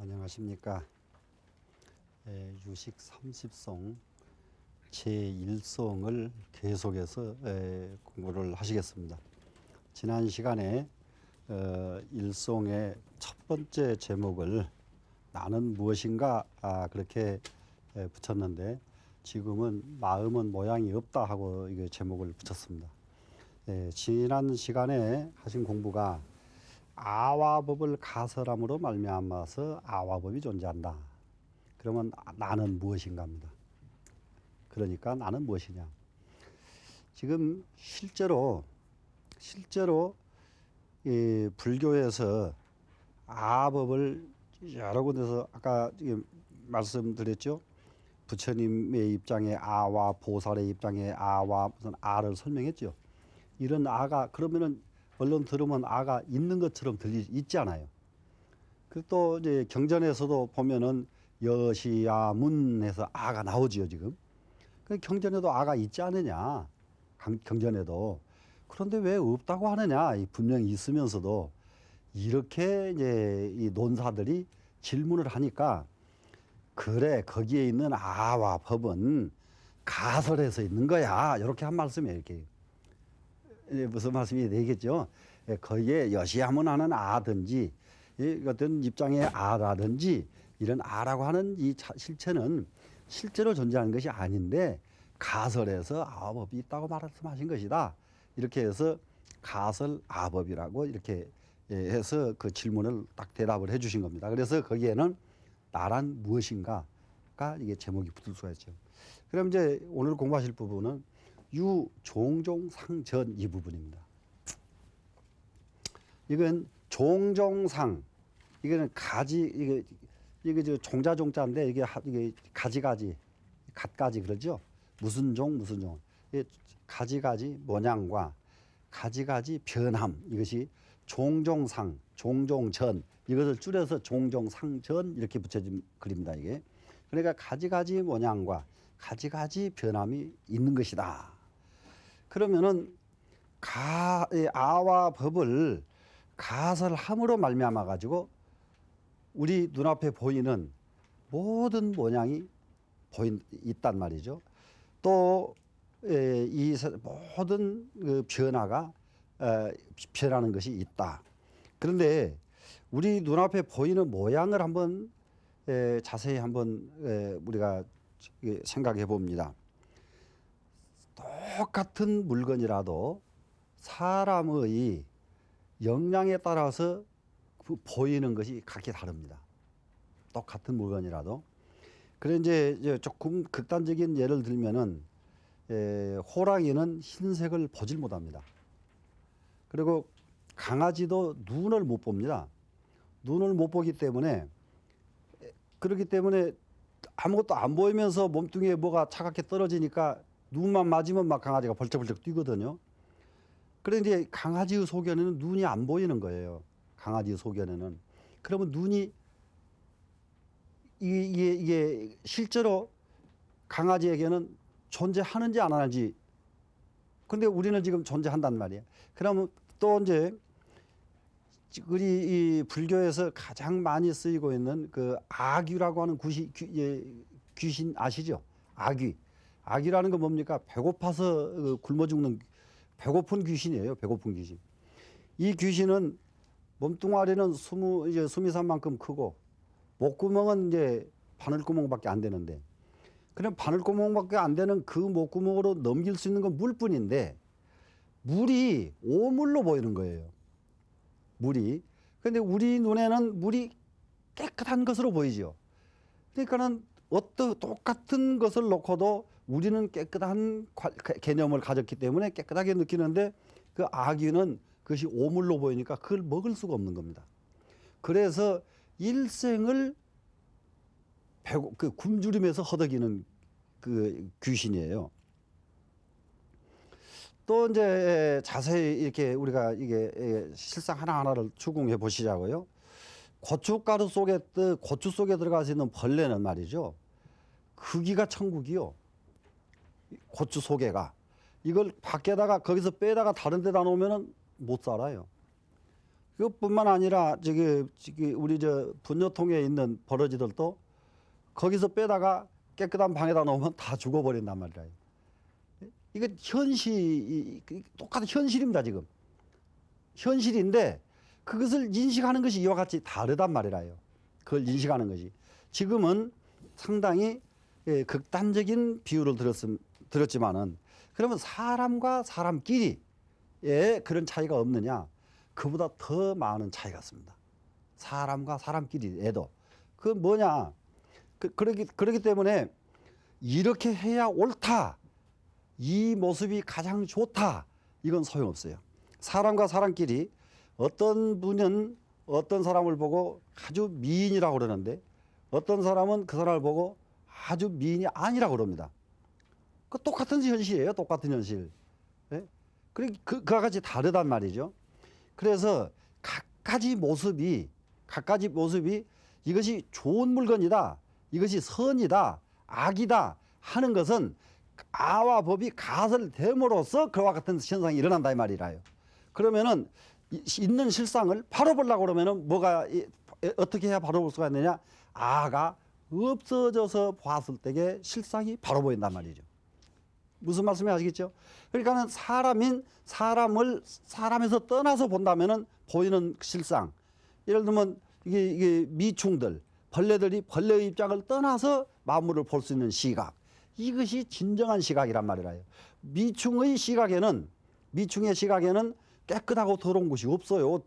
안녕하십니까. 유식 30송 제1송을 계속해서 공부를 하시겠습니다. 지난 시간에 1송의 첫 번째 제목을 나는 무엇인가 그렇게 붙였는데, 지금은 마음은 모양이 없다 하고 이게 제목을 붙였습니다. 지난 시간에 하신 공부가 아와법을 가설함으로 말미암아서 아와법이 존재한다. 그러면 나는 무엇인가입니다. 그러니까 나는 무엇이냐. 지금 실제로 이 불교에서 아법을 여러 군데서 아까 말씀드렸죠. 부처님의 입장에 아와, 보살의 입장에 아와, 무슨 아를 설명했죠. 이런 아가 그러면은 얼른 들으면 아가 있는 것처럼 있지 않아요. 그리고 또 이제 경전에서도 보면은 여시야문해서 아가 나오지요 지금. 그 경전에도 아가 있지 않느냐, 경전에도. 그런데 왜 없다고 하느냐, 분명히 있으면서도. 이렇게 이제 이 논사들이 질문을 하니까, 그래 거기에 있는 아와 법은 가설에서 있는 거야, 이렇게 한 말씀이에요. 이렇게 무슨 말씀이 되겠죠. 거기에 여시야문하는 아든지 어떤 입장의 아라든지 이런 아라고 하는 이 실체는 실제로 존재하는 것이 아닌데 가설에서 아법이 있다고 말씀하신 것이다. 이렇게 해서 가설 아법이라고 이렇게 해서 그 질문을 딱 대답을 해주신 겁니다. 그래서 거기에는 나란 무엇인가가 이게 제목이 붙을 수가 있죠. 그럼 이제 오늘 공부하실 부분은 유종종상전 이 부분입니다. 이건 종종상, 이거는 가지, 이게 저 종자종자인데 이게 가지가지, 갖가지 그러죠. 무슨 종, 이게 가지가지 모양과 가지가지 변함, 이것이 종종상, 종종전, 이것을 줄여서 종종상전 이렇게 붙여진 글입니다. 이게 그러니까 가지가지 모양과 가지가지 변함이 있는 것이다. 그러면은 아와 법을 가설함으로 말미암아 가지고 우리 눈앞에 보이는 모든 모양이 있단 말이죠. 또 이 모든 그 변화가 변하는 것이 있다. 그런데 우리 눈앞에 보이는 모양을 한번 자세히 한번 우리가 생각해 봅니다. 똑같은 물건이라도 사람의 역량에 따라서 보이는 것이 각기 다릅니다. 똑같은 물건이라도. 그래 이제 조금 극단적인 예를 들면은 호랑이는 흰색을 보질 못합니다. 그리고 강아지도 눈을 못 봅니다. 눈을 못 보기 때문에, 그렇기 때문에 아무것도 안 보이면서 몸뚱이에 뭐가 차갑게 떨어지니까 눈만 맞으면 막 강아지가 벌쩍벌쩍 뛰거든요. 그런데 이제 강아지의 소견에는 눈이 안 보이는 거예요. 강아지의 소견에는. 그러면 눈이 이게 실제로 강아지에게는 존재하는지 안 하는지. 근데 우리는 지금 존재한단 말이에요. 그러면 또 이제 우리 이 불교에서 가장 많이 쓰이고 있는 그 아귀라고 하는 귀신 아시죠? 아귀. 아귀라는 건 뭡니까? 배고파서 굶어 죽는 배고픈 귀신이에요. 배고픈 귀신. 이 귀신은 몸뚱아리는 수미산만큼 크고 목구멍은 이제 바늘구멍밖에 안 되는데, 그냥 바늘구멍밖에 안 되는 그 목구멍으로 넘길 수 있는 건 물뿐인데 물이 오물로 보이는 거예요. 물이. 근데 우리 눈에는 물이 깨끗한 것으로 보이죠. 그러니까는 똑같은 것을 놓고도 우리는 깨끗한 개념을 가졌기 때문에 깨끗하게 느끼는데, 그 아귀는 그것이 오물로 보이니까 그걸 먹을 수가 없는 겁니다. 그래서 일생을 굶주림에서 허덕이는 그 귀신이에요. 또 이제 자세히 이렇게 우리가 이게 실상 하나하나를 추궁해 보시자고요. 고춧가루 속에 고추 속에 들어가서 있는 벌레는 말이죠. 크기가 천국이요. 고추 속에가. 이걸 밖에다가 거기서 빼다가 다른 데다 놓으면은 못 살아요. 그것뿐만 아니라 저기 우리 저 분뇨통에 있는 버러지들도 거기서 빼다가 깨끗한 방에다 놓으면 다 죽어버린단 말이야. 이거 똑같은 현실입니다 지금. 현실인데 그것을 인식하는 것이 이와 같이 다르단 말이라요. 그걸 인식하는 것이. 지금은 상당히 극단적인 비유를 들었지만은 그러면 사람과 사람끼리의 그런 차이가 없느냐? 그보다 더 많은 차이가 있습니다. 사람과 사람끼리에도. 그 뭐냐? 그렇기 때문에 이렇게 해야 옳다. 이 모습이 가장 좋다. 이건 소용없어요. 사람과 사람끼리 어떤 분은 어떤 사람을 보고 아주 미인이라고 그러는데 어떤 사람은 그 사람을 보고 아주 미인이 아니라고 그럽니다. 그 똑같은 현실이에요. 똑같은 현실. 예? 그와 같이 다르단 말이죠. 그래서 각가지 모습이 이것이 좋은 물건이다. 이것이 선이다. 악이다 하는 것은 아와 법이 가설됨으로써 그와 같은 현상이 일어난다 이 말이라요. 그러면은 있는 실상을 바로 보려고 그러면은 어떻게 해야 바로 볼 수가 있느냐? 아가 없어져서 봤을 때의 실상이 바로 보인단 말이죠. 무슨 말씀인지 아시겠죠? 그러니까는 사람에서 떠나서 본다면은 보이는 실상. 예를 들면 이게 미충들, 벌레들이 벌레의 입장을 떠나서 만물을 볼 수 있는 시각. 이것이 진정한 시각이란 말이라요. 미충의 시각에는 깨끗하고 더러운 것이 없어요.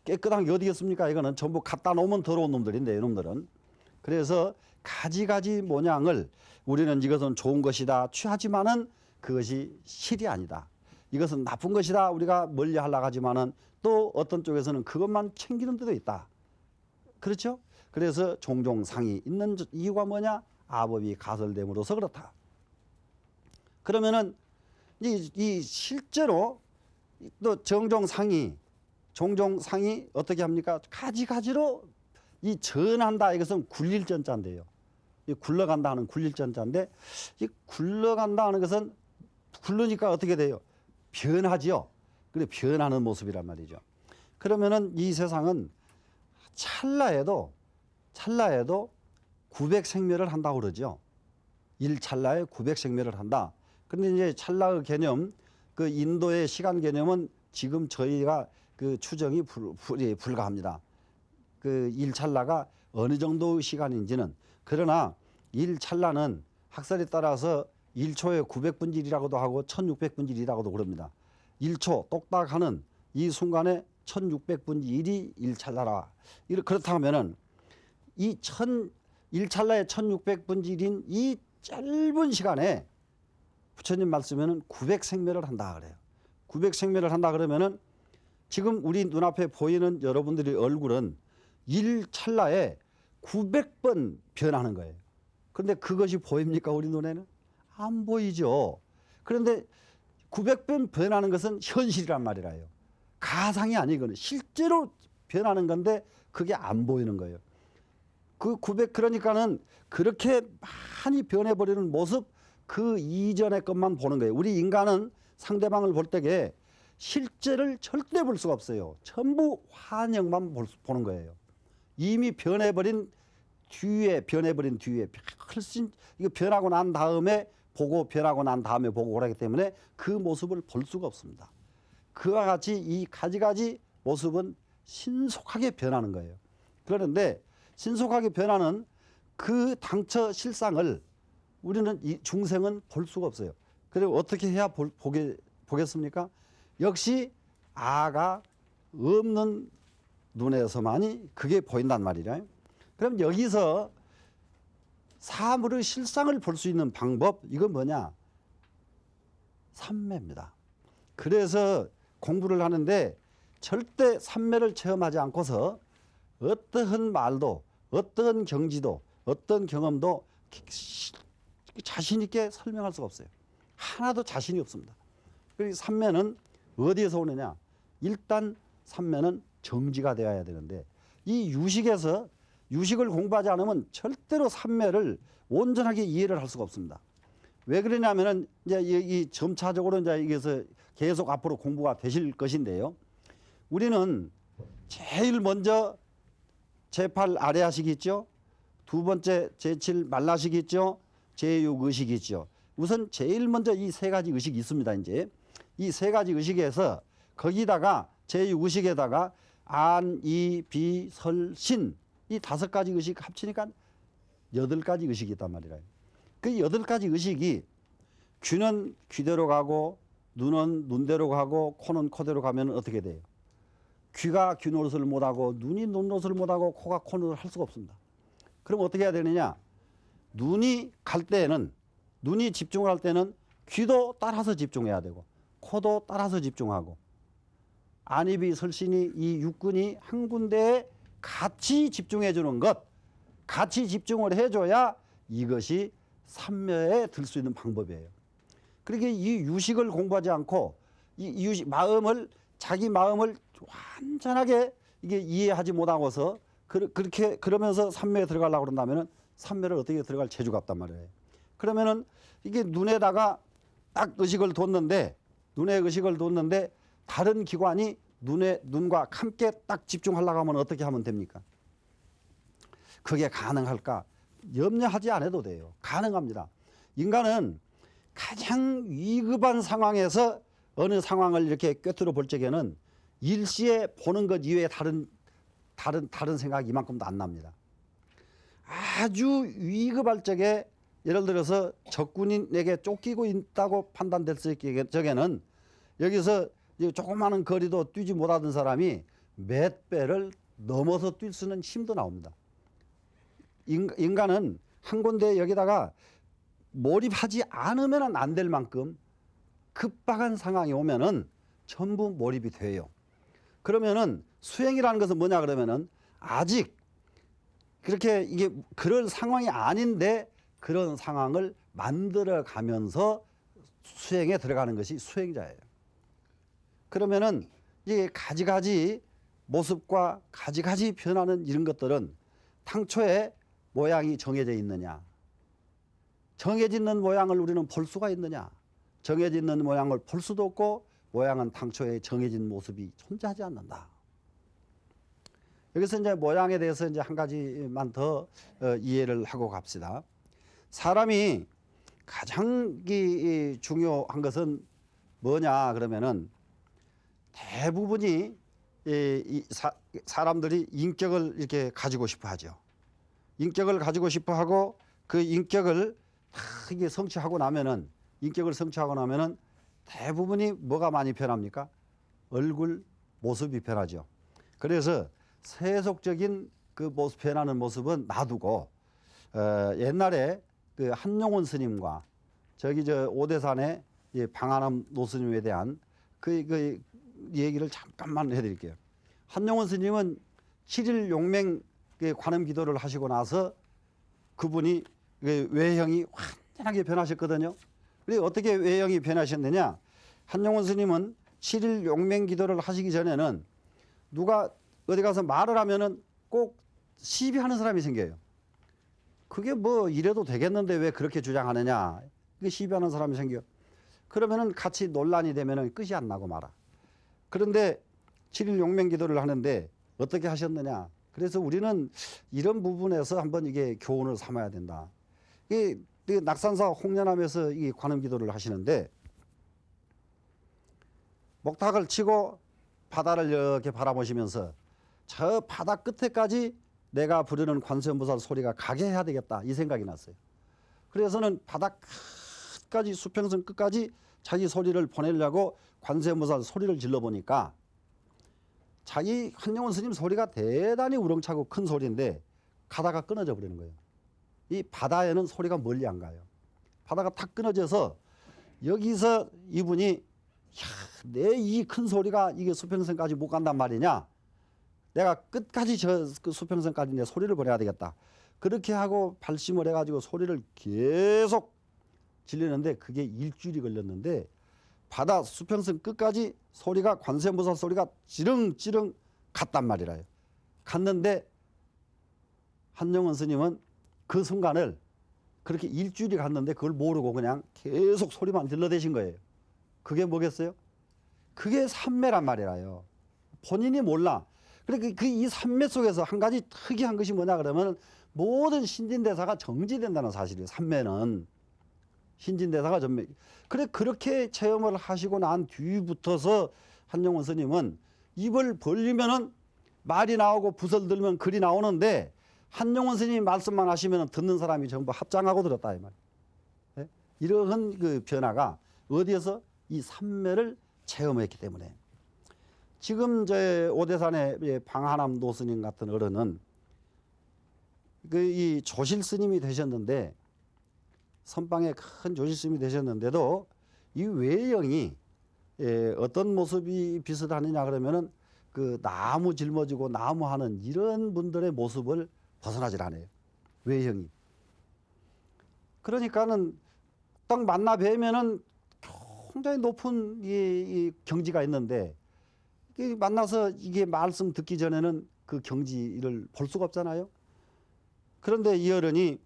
깨끗한 게 어디겠습니까? 이거는 전부 갖다 놓으면 더러운 놈들인데 이놈들은. 그래서 가지가지 모양을 우리는 이것은 좋은 것이다 취하지만은 그것이 실이 아니다. 이것은 나쁜 것이다 우리가 멀리 하려고 하지만은 또 어떤 쪽에서는 그것만 챙기는 데도 있다. 그렇죠? 그래서 종종 상이 있는 이유가 뭐냐? 아법이 가설됨으로써 그렇다. 그러면은 이 실제로 또 종종 상이 어떻게 합니까? 가지가지로 이 전한다 이것은 굴릴 전자인데요. 이 굴러간다 하는 굴릴 전자인데 이 굴러간다 하는 것은 굴르니까 어떻게 돼요? 변하지요. 그래 변하는 모습이란 말이죠. 그러면은 이 세상은 찰나에도 900생멸을 한다고 그러죠. 1찰나에 900생멸을 한다. 그런데 이제 찰나의 개념, 그 인도의 시간 개념은 지금 저희가 그 추정이 불가합니다. 그 1찰나가 어느 정도의 시간인지는. 그러나 1찰나는 학설에 따라서 1초에 900분질이라고도 하고 1600분질이라고도 그럽니다. 1초 똑딱하는 이 순간에 1600분질이 1찰나라. 그렇다 하면은 이 1찰나의 1600분질인 이 짧은 시간에 부처님 말씀에는 900생멸을 한다 그래요. 900생멸을 한다 그러면은 지금 우리 눈앞에 보이는 여러분들의 얼굴은 1찰나에 900번 변하는 거예요. 그런데 그것이 보입니까 우리 눈에는? 안 보이죠. 그런데 900번 변하는 것은 현실이란 말이라요. 가상이 아니거든요. 실제로 변하는 건데 그게 안 보이는 거예요. 그 900 그러니까는 그렇게 많이 변해버리는 모습 그 이전의 것만 보는 거예요. 우리 인간은 상대방을 볼 때에 실제를 절대 볼 수가 없어요. 전부 환영만 보는 거예요. 이미 변해버린 뒤에 훨씬 이거 변하고 난 다음에 보고 그러기 때문에 그 모습을 볼 수가 없습니다. 그와 같이 이 가지가지 모습은 신속하게 변하는 거예요. 그런데 신속하게 변하는 그 당처 실상을 우리는 이 중생은 볼 수가 없어요. 그리고 어떻게 해야 보겠습니까? 역시 아가 없는 눈에서만이 그게 보인단 말이죠. 그럼 여기서 사물의 실상을 볼 수 있는 방법 이건 뭐냐? 삼매입니다. 그래서 공부를 하는데 절대 삼매를 체험하지 않고서 어떠한 말도 어떠한 경지도 어떤 경험도 자신 있게 설명할 수가 없어요. 하나도 자신이 없습니다. 그리고 삼매는 어디에서 오느냐? 일단 삼매는 정지가 되어야 되는데 이 유식을 공부하지 않으면 절대로 삼매를 온전하게 이해를 할 수가 없습니다. 왜 그러냐면은 이제 이 점차적으로 이제 이게서 계속 앞으로 공부가 되실 것인데요. 우리는 제일 먼저 제8 아래하식이 있죠. 두 번째 제7 말라식이 있죠. 제6 의식이 있죠. 우선 제일 먼저 이 세 가지 의식이 있습니다. 이제 이 세 가지 의식에서 거기다가 제6 의식에다가 안, 이, 비, 설, 신 이 5가지 의식 합치니까 8가지 의식이 있단 말이에요. 그 8가지 의식이 귀는 귀대로 가고 눈은 눈대로 가고 코는 코대로 가면 어떻게 돼요? 귀가 귀 노릇을 못하고 눈이 눈 노릇을 못하고 코가 코 노릇을 할 수가 없습니다. 그럼 어떻게 해야 되느냐? 눈이 갈 때는 눈이 집중을 할 때는 귀도 따라서 집중해야 되고 코도 따라서 집중하고 안입이 설신이 이 육근이 한 군데에 같이 집중해 주는 것, 같이 집중을 해줘야 이것이 삼매에 들 수 있는 방법이에요. 그러니까 이 유식을 공부하지 않고 이 유식 마음을 자기 마음을 완전하게 이게 이해하지 못하고서 그렇게 그러면서 삼매에 들어가려고 그런다면은 삼매를 어떻게 들어갈 재주가 없단 말이에요. 그러면은 이게 눈에다가 딱 의식을 뒀는데 눈에 의식을 뒀는데 다른 기관이 눈과 함께 딱 집중하려고 하면 어떻게 하면 됩니까? 그게 가능할까? 염려하지 않아도 돼요. 가능합니다. 인간은 가장 위급한 상황에서 어느 상황을 이렇게 꿰뚫어 볼 적에는 일시에 보는 것 이외에 다른 생각이 이만큼도 안 납니다. 아주 위급할 적에 예를 들어서 적군인에게 쫓기고 있다고 판단됐을 적에는 여기서 조그마한 거리도 뛰지 못하던 사람이 몇 배를 넘어서 뛸 수는 힘도 나옵니다. 인간은 한 군데 여기다가 몰입하지 않으면 안 될 만큼 급박한 상황이 오면은 전부 몰입이 돼요. 그러면은 수행이라는 것은 뭐냐 그러면은 아직 그렇게 이게 그럴 상황이 아닌데 그런 상황을 만들어 가면서 수행에 들어가는 것이 수행자예요. 그러면은 이게 가지가지 모습과 가지가지 변하는 이런 것들은 당초에 모양이 정해져 있느냐, 정해져 있는 모양을 우리는 볼 수가 있느냐, 정해져 있는 모양을 볼 수도 없고 모양은 당초에 정해진 모습이 존재하지 않는다. 여기서 이제 모양에 대해서 이제 한 가지만 더 이해를 하고 갑시다. 사람이 가장 중요한 것은 뭐냐 그러면은 대부분이 사람들이 인격을 이렇게 가지고 싶어 하죠. 인격을 가지고 싶어 하고 그 인격을 이게 성취하고 나면은 인격을 성취하고 나면은 대부분이 뭐가 많이 변합니까? 얼굴 모습이 변하죠. 그래서 세속적인 그 모습 변하는 모습은 놔두고 옛날에 그 한용운 스님과 저기 저 오대산의 방한암 노스님에 대한 그 얘기를 잠깐만 해드릴게요. 한용운 스님은 7일 용맹 관음 기도를 하시고 나서 그분이 외형이 완전하게 변하셨거든요. 그리고 어떻게 외형이 변하셨느냐? 한용운 스님은 7일 용맹 기도를 하시기 전에는 누가 어디 가서 말을 하면은 꼭 시비하는 사람이 생겨요. 그게 뭐 이래도 되겠는데 왜 그렇게 주장하느냐? 그 시비하는 사람이 생겨. 그러면은 같이 논란이 되면은 끝이 안 나고 말아. 그런데 7일 용맹 기도를 하는데 어떻게 하셨느냐? 그래서 우리는 이런 부분에서 한번 이게 교훈을 삼아야 된다. 이 낙산사 홍련암에서 이 관음 기도를 하시는데 목탁을 치고 바다를 이렇게 바라보시면서 저 바다 끝에까지 내가 부르는 관세음보살 소리가 가게 해야 되겠다 이 생각이 났어요. 그래서는 바다 끝까지 수평선 끝까지 자기 소리를 보내려고 관세음보살 소리를 질러보니까 자기 한용운 스님 소리가 대단히 우렁차고 큰 소리인데 가다가 끊어져 버리는 거예요. 이 바다에는 소리가 멀리 안 가요. 바다가 탁 끊어져서 여기서 이분이 내 이 큰 소리가 이게 수평선까지 못 간단 말이냐. 내가 끝까지 그 수평선까지 내 소리를 보내야 되겠다. 그렇게 하고 발심을 해가지고 소리를 계속 질리는데 그게 일주일이 걸렸는데 바다 수평선 끝까지 소리가 관세음보살 소리가 지릉지릉 갔단 말이라요. 갔는데 한용운 스님은 그 순간을 그렇게 일주일이 갔는데 그걸 모르고 그냥 계속 소리만 질러대신 거예요. 그게 뭐겠어요? 그게 삼매란 말이라요. 본인이 몰라. 그러니까 그 이 산매 속에서 한 가지 특이한 것이 뭐냐 그러면 모든 신진대사가 정지된다는 사실이에요. 산매는 신진대사가 전매. 그래 그렇게 체험을 하시고 난 뒤부터서 한용운 스님은 입을 벌리면은 말이 나오고 붓을 들면 글이 나오는데 한용운 스님이 말씀만 하시면 듣는 사람이 전부 합장하고 들었다 이 말. 예? 이러한 그 변화가 어디에서 이 산매를 체험했기 때문에 지금 제 오대산의 방하남 노스님 같은 어른은 그 이 조실 스님이 되셨는데 선방에 큰 조실 스님이 되셨는데도 이 외형이 어떤 모습이 비슷하느냐 그러면은 그 나무 짊어지고 나무 하는 이런 분들의 모습을 벗어나질 않아요. 외형이. 그러니까는 딱 만나 뵈면은 굉장히 높은 이 경지가 있는데 만나서 이게 말씀 듣기 전에는 그 경지를 볼 수가 없잖아요. 그런데 이 어른이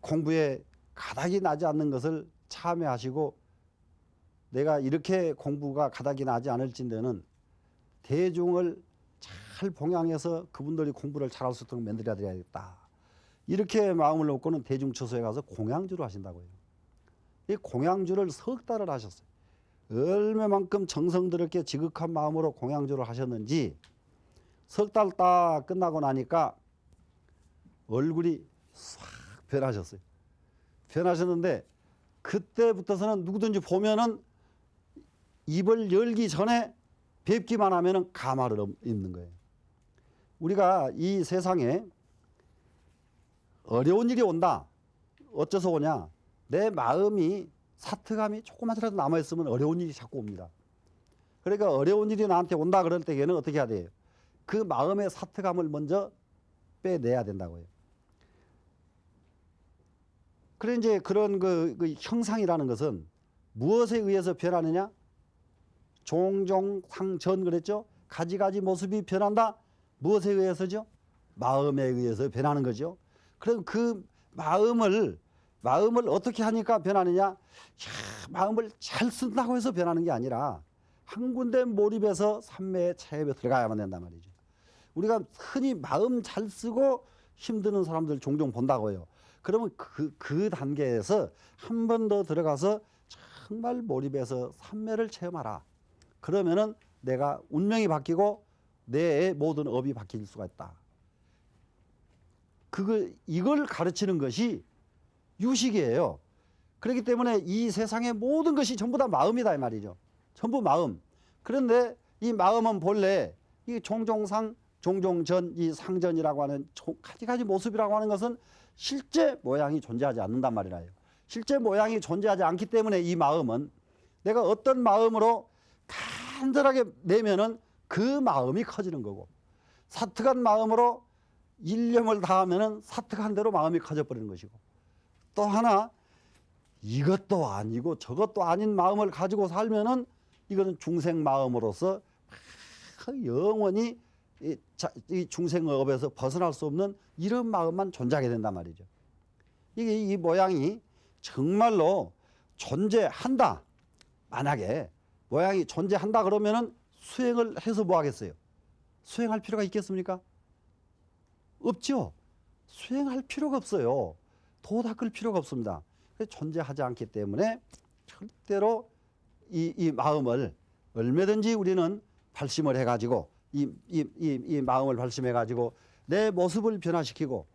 공부에 가닥이 나지 않는 것을 참회하시고 내가 이렇게 공부가 가닥이 나지 않을진대는 대중을 잘 봉양해서 그분들이 공부를 잘할 수 있도록 만들어야 되겠다. 이렇게 마음을 놓고는 대중처소에 가서 공양주를 하신다고요. 이 공양주를 석 달을 하셨어요. 얼마만큼 정성 들었게 지극한 마음으로 공양주를 하셨는지 석 달 딱 끝나고 나니까 얼굴이 싹 변하셨어요. 변하셨는데 그때부터서는 누구든지 보면은 입을 열기 전에 뵙기만 하면은 가마를 입는 거예요. 우리가 이 세상에 어려운 일이 온다. 어째서 오냐? 내 마음이 사특함이 조금만이라도 남아있으면 어려운 일이 자꾸 옵니다. 그러니까 어려운 일이 나한테 온다 그럴 때에는 어떻게 해야 돼요? 그 마음의 사특함을 먼저 빼내야 된다고요. 그래 이제 그런 그 형상이라는 것은 무엇에 의해서 변하느냐? 종종 상전 그랬죠? 가지가지 모습이 변한다. 무엇에 의해서죠? 마음에 의해서 변하는 거죠. 그럼 그 마음을 어떻게 하니까 변하느냐? 마음을 잘 쓴다고 해서 변하는 게 아니라 한 군데 몰입해서 삼매의 체험에 들어가야만 된단 말이죠. 우리가 흔히 마음 잘 쓰고 힘드는 사람들 종종 본다고요. 그러면 그 단계에서 한 번 더 들어가서 정말 몰입해서 삼매를 체험하라. 그러면은 내가 운명이 바뀌고 내 모든 업이 바뀔 수가 있다. 이걸 가르치는 것이 유식이에요. 그렇기 때문에 이 세상의 모든 것이 전부 다 마음이다 이 말이죠. 전부 마음. 그런데 이 마음은 본래 이 종종상, 종종전, 이 상전이라고 하는 가지가지 모습이라고 하는 것은 실제 모양이 존재하지 않는단 말이라요. 실제 모양이 존재하지 않기 때문에 이 마음은 내가 어떤 마음으로 간절하게 내면은 그 마음이 커지는 거고 사특한 마음으로 일념을 다하면은 사특한 대로 마음이 커져버리는 것이고 또 하나 이것도 아니고 저것도 아닌 마음을 가지고 살면은 이거는 중생 마음으로서 영원히 이 중생의 업에서 벗어날 수 없는 이런 마음만 존재하게 된단 말이죠. 이게 이 모양이 정말로 존재한다. 만약에 모양이 존재한다 그러면은 수행을 해서 뭐 하겠어요? 수행할 필요가 있겠습니까? 없죠. 수행할 필요가 없어요. 도 닦을 필요가 없습니다. 존재하지 않기 때문에 절대로 이 마음을 얼마든지 우리는 발심을 해가지고 이 마음을 발심해가지고 내 모습을 변화시키고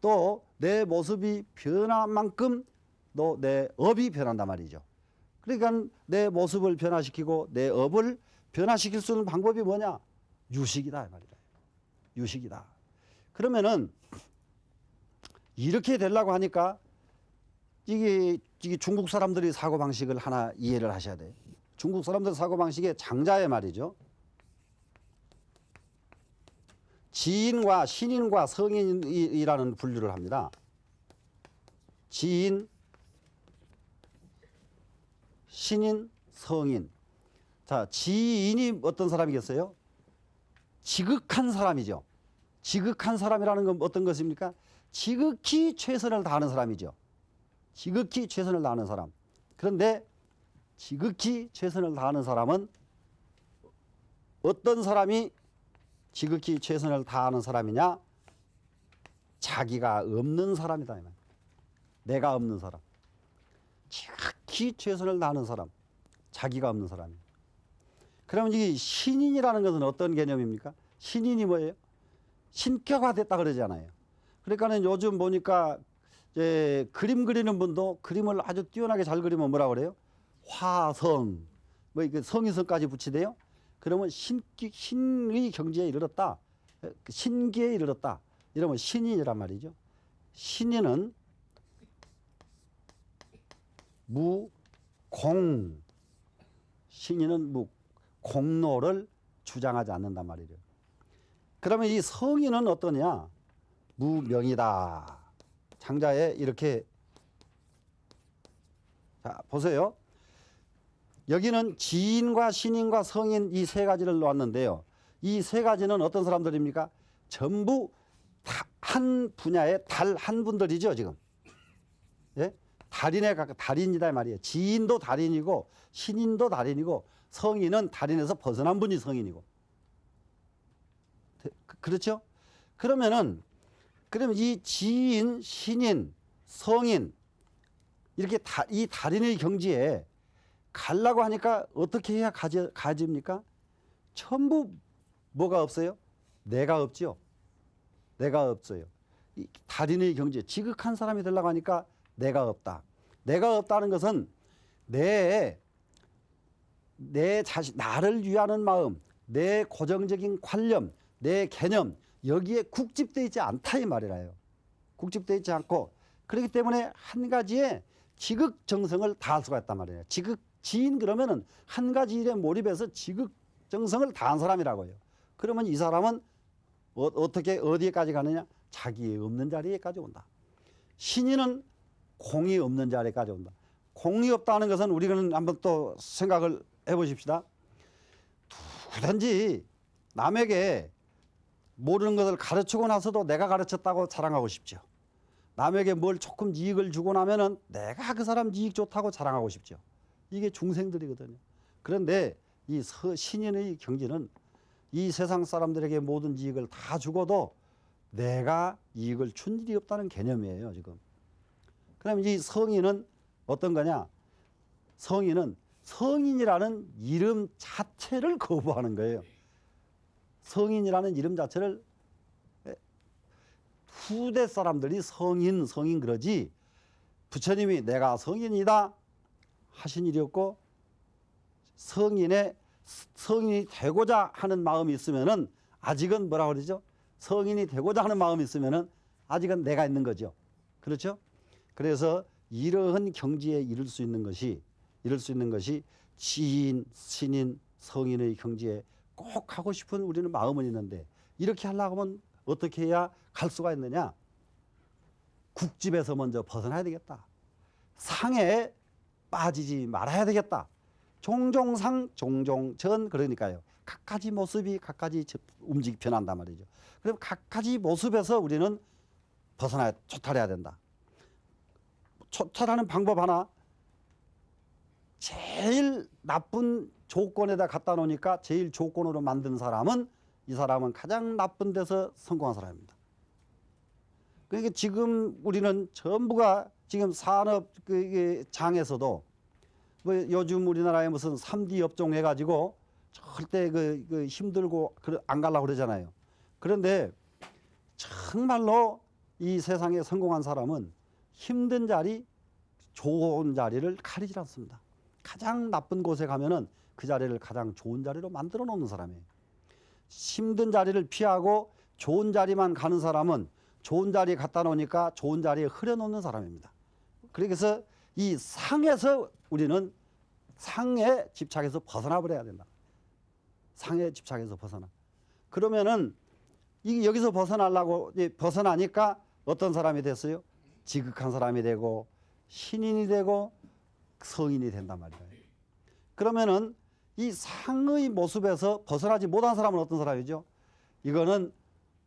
또 내 모습이 변한 만큼 또 내 업이 변한단 말이죠. 그러니까 내 모습을 변화시키고 내 업을 변화시킬 수 있는 방법이 뭐냐? 유식이다 이 말이다. 유식이다. 그러면은 이렇게 되려고 하니까 이게 중국 사람들이 사고방식을 하나 이해를 하셔야 돼요. 중국 사람들 사고방식의 장자의 말이죠. 지인과 신인과 성인이라는 분류를 합니다. 지인, 신인, 성인. 자, 지인이 어떤 사람이겠어요? 지극한 사람이죠. 지극한 사람이라는 건 어떤 것입니까? 지극히 최선을 다하는 사람이죠. 지극히 최선을 다하는 사람. 그런데 지극히 최선을 다하는 사람은 어떤 사람이 지극히 최선을 다하는 사람이냐? 자기가 없는 사람이다. 내가 없는 사람. 지극히 최선을 다하는 사람. 자기가 없는 사람이에요. 그러면 이 신인이라는 것은 어떤 개념입니까? 신인이 뭐예요? 신격화됐다 그러잖아요. 그러니까는 요즘 보니까 이제 그림 그리는 분도 그림을 아주 뛰어나게 잘 그리면 뭐라 그래요? 화성, 뭐 이게 성의성까지 붙이대요. 그러면 신의 경지에 이르렀다. 신기에 이르렀다. 이러면 신인이란 말이죠. 신인은 무공, 신인은 공로를 주장하지 않는단 말이죠. 그러면 이 성인은 어떠냐? 무명이다. 장자에 이렇게, 자 보세요. 여기는 지인과 신인과 성인 이 세 가지를 놓았는데요. 이 세 가지는 어떤 사람들입니까? 전부 한 분야의 달 한 분들이죠 지금. 예? 달인이다 말이에요. 지인도 달인이고 신인도 달인이고 성인은 달인에서 벗어난 분이 성인이고. 그렇죠? 그러면 이 지인, 신인, 성인 이렇게 이 달인의 경지에 가려고 하니까 어떻게 해야 가집니까? 전부 뭐가 없어요? 내가 없죠. 내가 없어요. 이 달인의 경지에 지극한 사람이 되려고 하니까 내가 없다. 내가 없다는 것은 내 자신, 나를 위하는 마음, 내 고정적인 관념, 내 개념 여기에 국집되어 있지 않다 이 말이라요. 국집되어 있지 않고 그렇기 때문에 한 가지에 지극정성을 다할 수가 있단 말이에요. 지인 그러면은 한 가지 일에 몰입해서 지극정성을 다한 사람이라고요. 그러면 이 사람은 어떻게 어디에까지 가느냐? 자기 없는 자리에까지 온다. 신인은 공이 없는 자리에까지 온다. 공이 없다는 것은 우리는 한번 또 생각을 해보십시다. 누구든지 남에게 모르는 것을 가르치고 나서도 내가 가르쳤다고 자랑하고 싶죠. 남에게 뭘 조금 이익을 주고 나면은 내가 그 사람 이익 좋다고 자랑하고 싶죠. 이게 중생들이거든요. 그런데 이 신인의 경지는 이 세상 사람들에게 모든 이익을 다 주고도 내가 이익을 준 일이 없다는 개념이에요 지금. 그럼 이 성인은 어떤 거냐? 성인은 성인이라는 이름 자체를 거부하는 거예요. 성인이라는 이름 자체를 후대 사람들이 성인 그러지 부처님이 내가 성인이다 하신 일이 없고 성인이 되고자 하는 마음이 있으면은 아직은 뭐라 그러죠? 성인이 되고자 하는 마음이 있으면은 아직은 내가 있는 거죠. 그렇죠? 그래서 이러한 경지에 이를 수 있는 것이 지인, 신인, 성인의 경지에 꼭 하고 싶은 우리는 마음은 있는데 이렇게 하려고 하면 어떻게 해야 갈 수가 있느냐? 국집에서 먼저 벗어나야 되겠다. 상에 빠지지 말아야 되겠다. 종종상 종종전 그러니까요. 각가지 모습이 각가지 변한단 말이죠. 그럼 각가지 모습에서 우리는 초탈해야 된다. 초탈하는 방법 하나. 제일 나쁜 조건에다 갖다 놓으니까 제일 조건으로 만든 사람은 이 사람은 가장 나쁜 데서 성공한 사람입니다. 그러니까 지금 우리는 전부가 지금 산업 장에서도 뭐 요즘 우리나라에 무슨 3D 업종 해가지고 절대 힘들고 안 가려고 그러잖아요. 그런데 정말로 이 세상에 성공한 사람은 힘든 자리, 좋은 자리를 가리지 않습니다. 가장 나쁜 곳에 가면은 그 자리를 가장 좋은 자리로 만들어 놓는 사람이에요. 힘든 자리를 피하고 좋은 자리만 가는 사람은 좋은 자리에 갖다 놓으니까 좋은 자리에 흐려놓는 사람입니다. 그래서 이 상에서 우리는 상에 집착해서 벗어나 버려야 된다. 상에 집착해서 벗어나. 그러면은 여기서 벗어나니까 어떤 사람이 됐어요? 지극한 사람이 되고 신인이 되고 성인이 된단 말이에요. 그러면은 이 상의 모습에서 벗어나지 못한 사람은 어떤 사람이죠? 이거는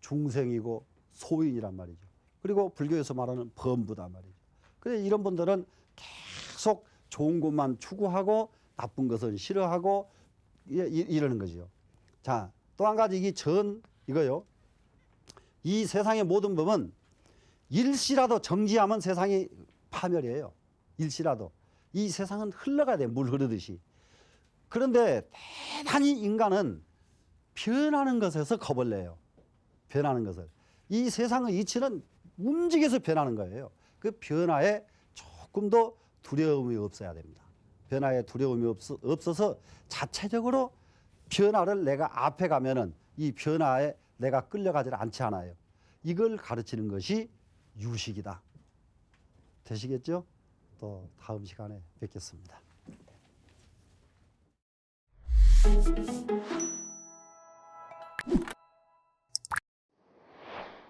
중생이고 소인이란 말이죠. 그리고 불교에서 말하는 범부단 말이죠. 그래서 이런 분들은 계속 좋은 것만 추구하고 나쁜 것은 싫어하고 이러는 거죠. 자, 또 한 가지 이거요. 이 세상의 모든 법은 일시라도 정지하면 세상이 파멸이에요. 일시라도. 이 세상은 흘러가야 돼. 물 흐르듯이. 그런데 대단히 인간은 변하는 것에서 겁을 내요. 변하는 것을. 이 세상의 이치는 움직여서 변하는 거예요. 그 변화에 조금 더 두려움이 없어야 됩니다. 변화에 두려움이 없어서 자체적으로 변화를 내가 앞에 가면은 이 변화에 내가 끌려가지 않지 않아요. 이걸 가르치는 것이 유식이다. 되시겠죠? 또 다음 시간에 뵙겠습니다.